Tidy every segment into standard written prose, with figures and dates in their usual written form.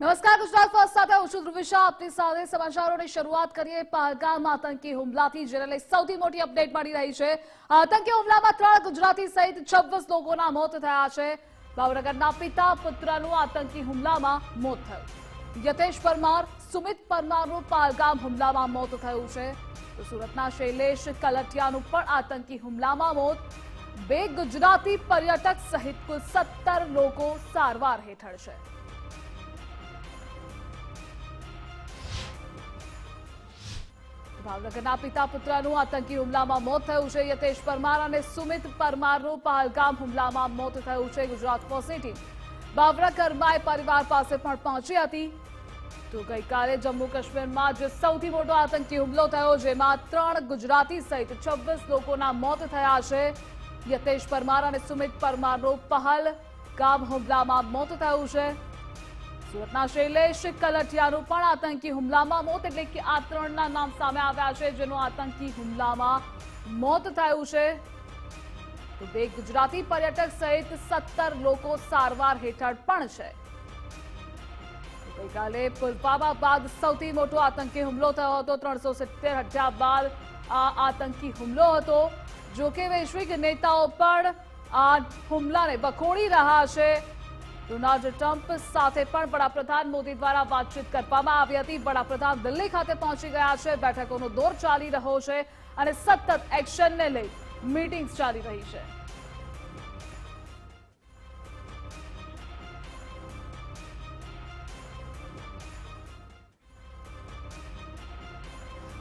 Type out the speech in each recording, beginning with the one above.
નમસ્કાર, ગુજરાત ફર્સ્ટ સાથે હું છું ધ્રુવિશા આપની સાથે સમાચારોની શરૂઆત કરીએ પહલગામ આતંકી હુમલાથી, જેને લઈ સૌથી મોટી અપડેટ મળી રહી છે। આતંકી હુમલામાં 3 ગુજરાતી સહિત 26 લોકોના મોત થયા છે। ભાવનગરના પિતા પુત્રનું આતંકી હુમલામાં મોત થયું। યતેશ પરમાર, સુમિત પરમારનું પહલગામ હુમલામાં મોત થયું છે। તો સુરતના શૈલેષ કલટિયાનું પણ આતંકી હુમલામાં મોત। 2 ગુજરાતી પર્યટક સહિત કુલ 17 લોકો સારવાર હેઠળ છે। ભાવનગરના પિતા પુત્રનું આતંકી હુમલામાં મોત થયું છે। યતેશ પરમાર અને સુમિત પરમારનું પહલગામ હુમલામાં મોત થયું છે। ગુજરાત ફર્સ્ટની ટીમ બાબરા કરમાય પરિવાર પાસે પણ પહોંચી હતી। તો ગઈકાલે જમ્મુ કાશ્મીરમાં જે સૌથી મોટો આતંકી હુમલો થયો, જેમાં 3 ગુજરાતી સહિત 26 લોકોના મોત થયા છે। યતેશ પરમાર અને સુમિત પરમારનું પહલગામ હુમલામાં મોત થયું છે। સુરતના શૈલેષ કલટિયાનું પણ આતંકી હુમલામાં મોત, એટલે કે આ 3ના નામ સામે આવ્યા છે જેનું આતંકી હુમલામાં મોત થયું છે। તો 2 ગુજરાતી પર્યટક સહિત 17 લોકો સારવાર હેઠળ પણ છે। ગઈકાલે પુલવામા બાદ સૌથી મોટો આતંકી હુમલો થયો હતો। 370 હત્યા બાદ આ આતંકી હુમલો હતો। જોકે વૈશ્વિક નેતાઓ પણ આ હુમલાને વખોડી રહ્યા છે। ડોનાલ્ડ ટ્રમ્પ સાથે પણ વડાપ્રધાન મોદી દ્વારા વાતચીત કરવામાં આવી હતી। વડાપ્રધાન દિલ્હી ખાતે પહોંચી ગયા છે। બેઠકોનો દોર ચાલી રહ્યો છે અને સતત એક્શનને લઈ મીટિંગ્સ ચાલી રહી છે।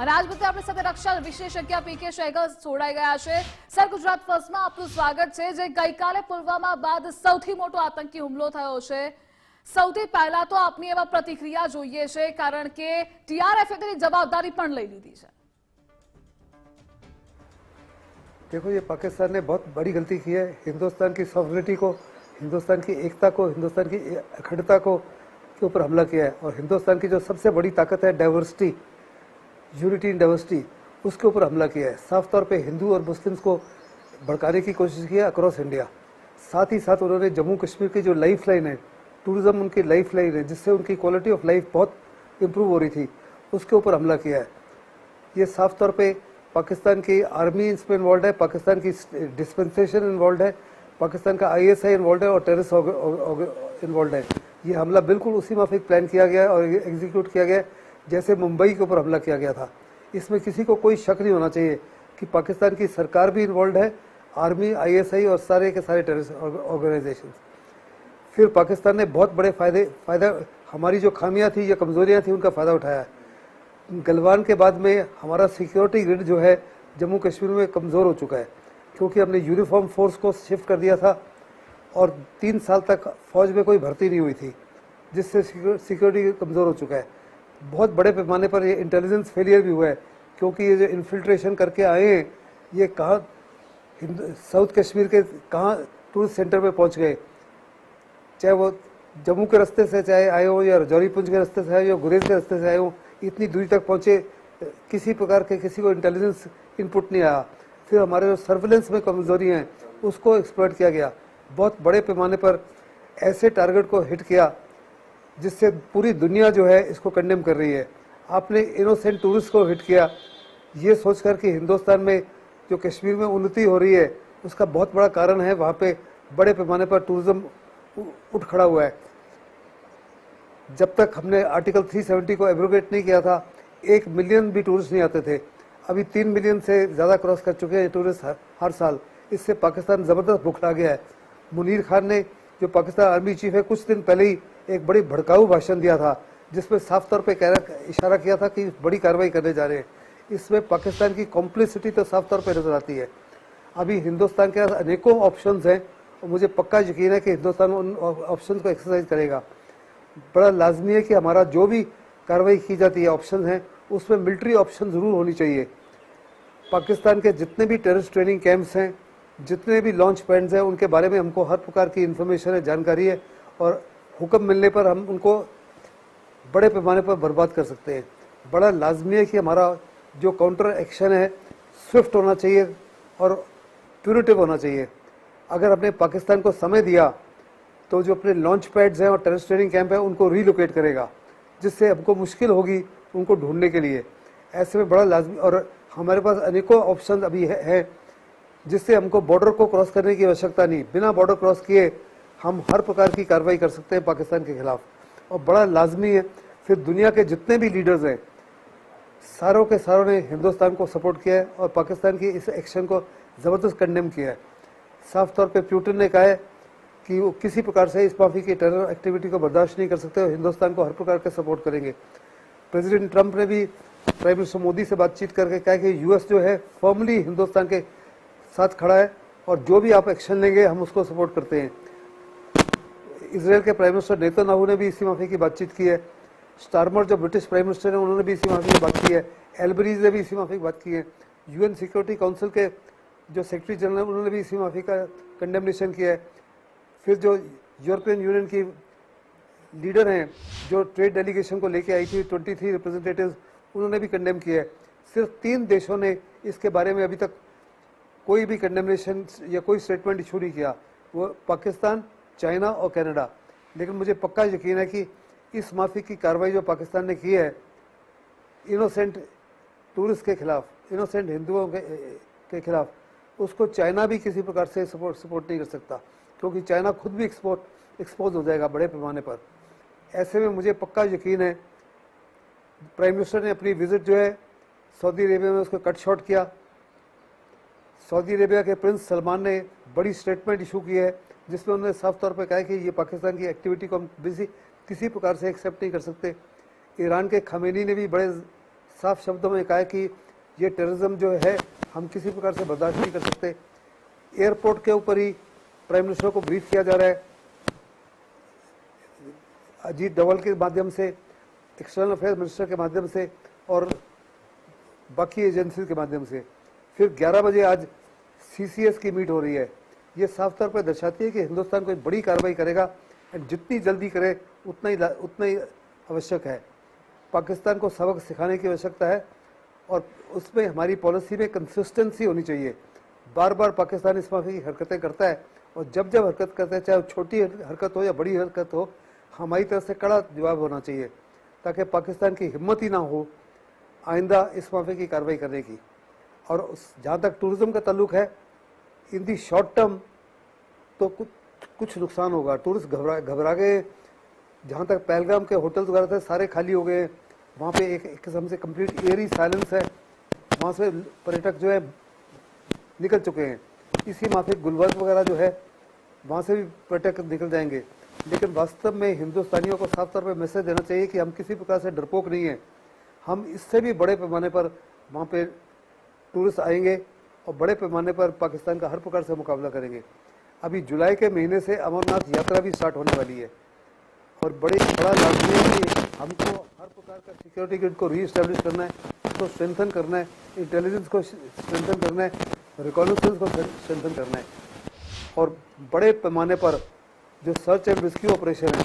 અને આજ બધે આપણી સાથે રક્ષા વિશેષજ્ઞ પીકે સહેગલ જોડાઈ ગયા છે। સર, ગુજરાત ફર્સ્ટમાં આપનું સ્વાગત છે। જે ગઈકાલે પુલવામા બાદ સૌથી મોટો આતંકી હુમલો થયો છે, સૌથી પહેલા તો આપની એમાં પ્રતિક્રિયા જોઈએ છે, કારણ કે ટીઆરએફએ તેની જવાબદારી પણ લઈ લીધી છે। देखो, ये पाकिस्तान ने बहुत बड़ी गलती की है। हिंदुस्तान की सॉवरेनिटी को, हिंदुस्तान की एकता को, हिंदुस्तान की अखंडता को के ऊपर हमला किया है। और हिंदुस्तान की जो सबसे बड़ी ताकत है डाइवर्सिटी, यूनिटी इन डाइवर्सिटी, उसके ऊपर हमला किया है। साफ तौर पे हिंदू और मुस्लिम्स को भड़काने की कोशिश की है अक्रॉस इंडिया। साथ ही साथ उन्होंने जम्मू कश्मीर की जो लाइफ लाइन है, टूरिज्म उनकी लाइफ लाइन है, जिससे उनकी क्वालिटी ऑफ लाइफ बहुत इम्प्रूव हो रही थी, उसके ऊपर हमला किया है। ये साफ तौर पे पाकिस्तान की आर्मी इसमें इन्वॉल्व है, पाकिस्तान की डिस्पेंसेशन इन्वॉल्व है, पाकिस्तान का ISI इन्वॉल्व है और टेररिस्ट इन्वॉल्व है। ये हमला बिल्कुल उसी माफिक प्लान किया गया और एग्जीक्यूट किया गया जैसे मुंबई के ऊपर हमला किया गया था। इसमें किसी को कोई शक नहीं होना चाहिए कि पाकिस्तान की सरकार भी इन्वॉल्व है, आर्मी, ISI और सारे के सारे टेररिस्ट ऑर्गेनाइजेशन। फिर पाकिस्तान ने बहुत बड़े फ़ायदा हमारी जो खामियां थी या कमज़ोरियां थी, उनका फ़ायदा उठाया। गलवान के बाद में हमारा सिक्योरिटी ग्रिड जो है जम्मू कश्मीर में कमज़ोर हो चुका है, क्योंकि हमने यूनिफॉर्म फोर्स को शिफ्ट कर दिया था और 3 साल तक फ़ौज में कोई भर्ती नहीं हुई थी, जिससे सिक्योरिटी कमज़ोर हो चुका है। बहुत बड़े पैमाने पर ये इंटेलिजेंस फेलियर भी हुआ है, क्योंकि ये जो इन्फिल्ट्रेशन करके आए हैं, ये कहाँ साउथ कश्मीर के कहाँ टूरिस्ट सेंटर में पहुँच गए, चाहे वो जम्मू के रास्ते से चाहे आए हो या रजौरी पुंछ के रास्ते से आए हो या गुरेज के रास्ते से आए हो, इतनी दूरी तक पहुँचे, किसी प्रकार के किसी को इंटेलिजेंस इनपुट नहीं आया। फिर हमारे जो सर्विलेंस में कमजोरी हैं, उसको एक्सप्लॉइट किया गया। बहुत बड़े पैमाने पर ऐसे टारगेट को हिट किया जिससे पूरी दुनिया जो है इसको कंडेम कर रही है। आपने इनोसेंट टूरिस्ट को हिट किया, ये सोचकर कि हिंदुस्तान में जो कश्मीर में उन्नति हो रही है, उसका बहुत बड़ा कारण है वहाँ पे बड़े पैमाने पर टूरिज्म उठ खड़ा हुआ है। जब तक हमने आर्टिकल 370 को एब्रोगेट नहीं किया था, 1 मिलियन भी टूरिस्ट नहीं आते थे। अभी 3 मिलियन से ज़्यादा क्रॉस कर चुके हैं टूरिस्ट हर साल। इससे पाकिस्तान ज़बरदस्त भुखला गया है। मुनीर खान ने, जो पाकिस्तान आर्मी चीफ है, कुछ दिन पहले ही एक बड़ी भड़काऊ भाषण दिया था, जिसमें साफ तौर पे इशारा किया था कि बड़ी कार्रवाई करने जा रहे हैं। इसमें पाकिस्तान की कॉम्प्लिसिटी तो साफ तौर पे नजर आती है। अभी हिंदुस्तान के पास अनेकों ऑप्शंस हैं और मुझे पक्का यकीन है कि हिंदुस्तान उन ऑप्शंस को एक्सरसाइज करेगा। बड़ा लाजमी है कि हमारा जो भी कार्रवाई की जाती है, ऑप्शन हैं, उसमें मिलिट्री ऑप्शन ज़रूर होनी चाहिए। पाकिस्तान के जितने भी टेररिस्ट ट्रेनिंग कैंप्स हैं, जितने भी लॉन्च पॉइंट्स हैं, उनके बारे में हमको हर प्रकार की इन्फॉर्मेशन है, जानकारी है, और हुक्म मिलने पर हम उनको बड़े पैमाने पर बर्बाद कर सकते हैं। बड़ा लाजमी है कि हमारा जो काउंटर एक्शन है स्विफ्ट होना चाहिए और प्यूरिटिव होना चाहिए। अगर हमने पाकिस्तान को समय दिया तो जो अपने लॉन्च पैड्स हैं और टेररिस्ट ट्रेनिंग कैंप है उनको रीलोकेट करेगा, जिससे हमको मुश्किल होगी उनको ढूंढने के लिए। ऐसे में बड़ा लाजमी, और हमारे पास अनेकों ऑप्शन अभी है जिससे हमको बॉर्डर को क्रॉस करने की आवश्यकता नहीं, बिना बॉर्डर क्रॉस किए हम हर प्रकार की कार्रवाई कर सकते हैं पाकिस्तान के खिलाफ। और बड़ा लाजमी है, फिर दुनिया के जितने भी लीडर्स हैं सारों के सारों ने हिंदुस्तान को सपोर्ट किया है और पाकिस्तान की इस एक्शन को ज़बरदस्त कंडेम किया है। साफ तौर पे पुतिन ने कहा है कि वो किसी प्रकार से इस माफी की टेरर एक्टिविटी को बर्दाश्त नहीं कर सकते और हिंदुस्तान को हर प्रकार का सपोर्ट करेंगे। प्रेसिडेंट ट्रंप ने भी प्राइम मिनिस्टर मोदी से बातचीत करके कहा कि यूएस जो है फॉर्मली हिंदुस्तान के साथ खड़ा है और जो भी आप एक्शन लेंगे हम उसको सपोर्ट करते हैं। इसराइल के प्राइम मिनिस्टर नेतन्याहू ने भी इसी माफी की बातचीत की है। स्टारमर जो ब्रिटिश प्राइम मिनिस्टर हैं उन्होंने भी इसी माफी की बात की है। एल्बरीज ने भी इसी माफी की बात की है। यूएन सिक्योरिटी काउंसिल के जो सेक्रेटरी जनरल हैं उन्होंने भी इसी माफी का कंडेमनेशन किया है। फिर जो यूरोपियन यूनियन की लीडर हैं जो ट्रेड डेलीगेशन को लेके आई थी 23 रिप्रेजेंटेटिव्स, उन्होंने भी कंडेम किया है। सिर्फ 3 देशों ने इसके बारे में अभी तक कोई भी कंडेमनेशन या कोई स्टेटमेंट इशू नहीं किया, वो पाकिस्तान, चाइना और कनाडा। लेकिन मुझे पक्का यकीन है कि इस माफी की कार्रवाई जो पाकिस्तान ने की है इनोसेंट टूरिस्ट के खिलाफ, इनोसेंट हिंदुओं के खिलाफ, उसको चाइना भी किसी प्रकार से सपोर्ट नहीं कर सकता, क्योंकि चाइना खुद भी एक्सपोज हो जाएगा बड़े पैमाने पर। ऐसे में मुझे पक्का यकीन है प्राइम मिनिस्टर ने अपनी विजिट जो है सऊदी अरेबिया में उसको कट शॉर्ट किया। सऊदी अरेबिया के प्रिंस सलमान ने बड़ी स्टेटमेंट इशू की है जिसमें उन्होंने साफ तौर पर कहा है कि ये पाकिस्तान की एक्टिविटी को हम किसी प्रकार से एक्सेप्ट नहीं कर सकते। ईरान के खमेनी ने भी बड़े साफ शब्दों में कहा है कि ये टेररिज्म जो है हम किसी प्रकार से बर्दाश्त नहीं कर सकते। एयरपोर्ट के ऊपर ही प्राइम मिनिस्टर को ब्रीफ किया जा रहा है अजीत डोवाल के माध्यम से, एक्सटर्नल अफेयर्स मिनिस्टर के माध्यम से और बाकी एजेंसी के माध्यम से। फिर 11 बजे आज CCS की मीट हो रही है। ये साफ तौर पर दर्शाती है कि हिंदुस्तान कोई बड़ी कार्रवाई करेगा एंड जितनी जल्दी करे उतना ही आवश्यक है। पाकिस्तान को सबक सिखाने की आवश्यकता है और उसमें हमारी पॉलिसी में कंसिस्टेंसी होनी चाहिए। बार बार पाकिस्तान इस माफी की हरकतें करता है और जब जब हरकत करता है, चाहे छोटी हरकत हो या बड़ी हरकत हो, हमारी तरफ से कड़ा जवाब होना चाहिए ताकि पाकिस्तान की हिम्मत ही ना हो आइंदा इस माफी की कार्रवाई करने की। और जहाँ तक टूरिज्म का ताल्लुक है, इन दी शॉर्ट टर्म तो कुछ नुकसान होगा। टूरिस्ट घबरा गए। जहाँ तक पहलगाम के होटल्स वगैरह थे सारे खाली हो गए, वहाँ पे एक किस्म से कंप्लीट एयरी साइलेंस है, वहाँ से पर्यटक जो है निकल चुके हैं। इसी माफिक गुलबर्ग वगैरह जो है वहाँ से भी पर्यटक निकल जाएंगे। लेकिन वास्तव में हिंदुस्तानियों को साफ तौर पर मैसेज देना चाहिए कि हम किसी प्रकार से डरपोक नहीं है। हम इससे भी बड़े पैमाने पर वहाँ पे टूरिस्ट आएंगे और बड़े पैमाने पर पाकिस्तान का हर प्रकार से मुकाबला करेंगे। अभी जुलाई के महीने से अमरनाथ यात्रा भी स्टार्ट होने वाली है और बड़ा लाजमी है कि हमको हर प्रकार का सिक्योरिटी ग्रिड को रीएस्टेब्लिश करना है, उसको स्ट्रेंथन करना है, इंटेलिजेंस को स्ट्रेंथन करना है, रिकॉग्निशंस को स्ट्रेंथन करना है और बड़े पैमाने पर जो सर्च एंड रेस्क्यू ऑपरेशन है,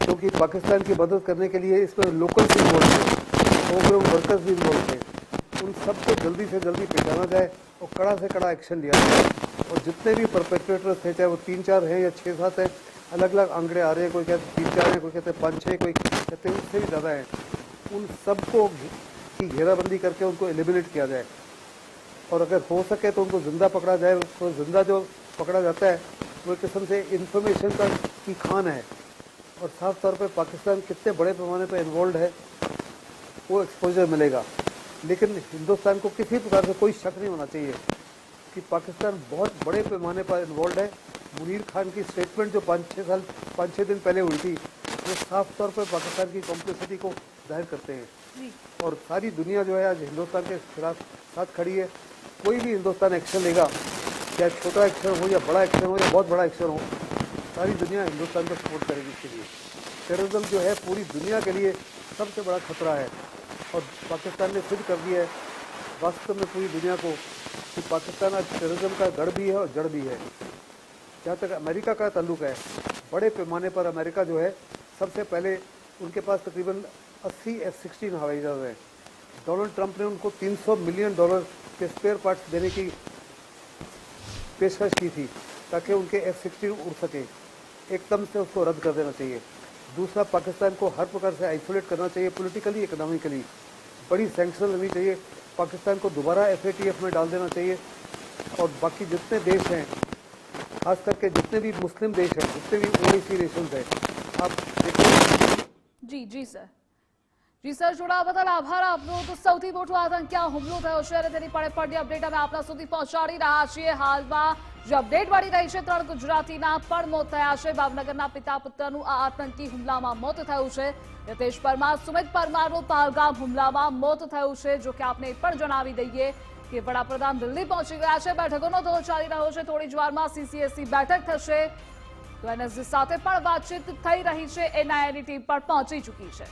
क्योंकि पाकिस्तान की मदद करने के लिए इसमें लोकल भी इन्वॉल्व थे, होमग्राउंड वर्कर्स भी इन्वॉल्व थे, उन सबको जल्दी से जल्दी पहचाना जाए और कड़ा से कड़ा एक्शन लिया जाए। और जितने भी परपेट्रेटर्स थे, चाहे वो 3-4 हैं या 6-7 हैं, अलग अलग आंकड़े आ रहे हैं, कोई कहते 3-4 हैं, कोई कहते 5-6, कोई कहते हैं उससे भी ज़्यादा हैं, उन सबको की घेराबंदी करके उनको एलिमिनेट किया जाए और अगर हो सके तो उनको जिंदा पकड़ा जाए। उसको जिंदा जो पकड़ा जाता है वो एक किस्म से इंफॉर्मेशन की खान है और साफ तौर पर पाकिस्तान कितने बड़े पैमाने पर इन्वॉल्व है वो एक्सपोजर मिलेगा। लेकिन हिंदुस्तान को किसी प्रकार से कोई शक नहीं होना चाहिए कि पाकिस्तान बहुत बड़े पैमाने पर इन्वॉल्व है। मुनीर खान की स्टेटमेंट जो 5-6 दिन पहले हुई थी वो साफ तौर पर पाकिस्तान की कॉम्प्लिसिटी को जाहिर करते हैं और सारी दुनिया जो है आज हिंदुस्तान के खिलाफ साथ खड़ी है। कोई भी हिंदुस्तान एक्शन लेगा, चाहे छोटा एक्शन हो या बड़ा एक्शन हो या बहुत बड़ा एक्शन हो, सारी दुनिया हिंदुस्तान को सपोर्ट करेगी इसके लिए। टेररिज्म जो है पूरी दुनिया के लिए सबसे बड़ा खतरा है और पाकिस्तान ने सिद्ध कर दिया है वास्तव में पूरी दुनिया को कि पाकिस्तान आज टेररिज्म का गढ़ भी है और जड़ भी है। जहाँ तक अमेरिका का ताल्लुक है, बड़े पैमाने पर अमेरिका जो है सबसे पहले उनके पास तकरीबन 80 F-16 हवाई जहाज हैं। डोनाल्ड ट्रंप ने उनको $300 मिलियन के स्पेयर पार्ट्स देने की पेशकश की थी ताकि उनके F-16 उड़ सके। एकदम से उसको रद्द कर देना चाहिए। दूसरा, पाकिस्तान को हर प्रकार से आइसोलेट करना चाहिए, पॉलिटिकली, इकोनॉमिकली। बड़ी सैंक्शन लेनी चाहिए, पाकिस्तान को दोबारा FATF में डाल देना चाहिए। और बाकी जितने देश हैं, खास करके जितने भी मुस्लिम देश हैं, जितने भी OIC नेशन हैं, आप देखो। जी સર, જોડાવા બદલ આભાર આપનો। તો સૌથી મોટો આતંકીય હુમલો થયો છે અને તેની પડે અપડેટ અમે આપના સુધી પહોંચાડી રહ્યા છીએ। હાલમાં જે અપડેટ મળી રહી છે, 3 ગુજરાતીના પણ મોત થયા છે। ભાવનગરના પિતા પુત્રનું આ આતંકી હુમલામાં મોત થયું છે। યતેશ પરમાર, સુમિત પરમારનું પહલગામ હુમલામાં મોત થયું છે। જો કે આપને એ પણ જણાવી દઈએ કે વડાપ્રધાન દિલ્હી પહોંચી ગયા છે। બેઠકોનો દોર ચાલી રહ્યો છે। થોડી જ વારમાં CCSC બેઠક થશે, તો NSG સાથે પણ વાતચીત થઈ રહી છે। NIA ની ટીમ પણ પહોંચી ચૂકી છે।